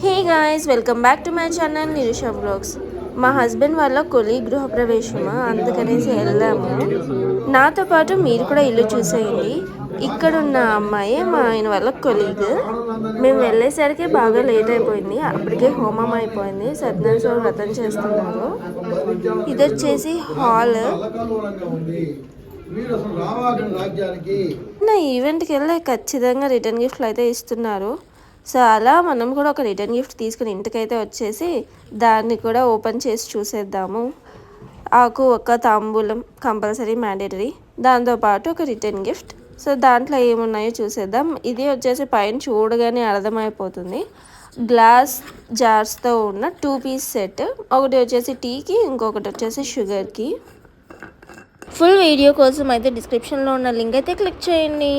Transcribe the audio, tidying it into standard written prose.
Hey guys, welcome back to my channel Nirusha blogs. మా husband వాళ్ళ colleague గృహప్రవేశము, అందుకనేసి వెళ్ళాము. నాతో పాటు మీరు కూడా ఇల్లు చూసేయండి. ఇక్కడున్న అమ్మాయి మా ఆయన వాళ్ళ కొలీగ్. మేము వెళ్ళేసరికి బాగా లేట్ అయిపోయింది. అప్పటికే హోమం అయిపోయింది. సత్యనారాయణ స్వామి వ్రతం చేస్తున్నారు. ఇది వచ్చేసి హాల్. నా ఈవెంట్కి వెళ్ళి ఖచ్చితంగా రిటర్న్ గిఫ్ట్లు అయితే ఇస్తున్నారు. సో అలా మనం కూడా ఒక రిటర్న్ గిఫ్ట్ తీసుకుని ఇంటికైతే వచ్చేసి దాన్ని కూడా ఓపెన్ చేసి చూసేద్దాము. ఆకు ఒక తాంబూలం కంపల్సరీ మ్యాండేటరీ, దాంతోపాటు ఒక రిటర్న్ గిఫ్ట్. సో దాంట్లో ఏమున్నాయో చూసేద్దాం. ఇది వచ్చేసి పైన చూడగానే అర్థమైపోతుంది. గ్లాస్ జార్స్తో ఉన్న 2 పీస్ సెట్. ఒకటి వచ్చేసి టీకి, ఇంకొకటి వచ్చేసి షుగర్కి. ఫుల్ వీడియో కోసం అయితే డిస్క్రిప్షన్లో ఉన్న లింక్ అయితే క్లిక్ చేయండి.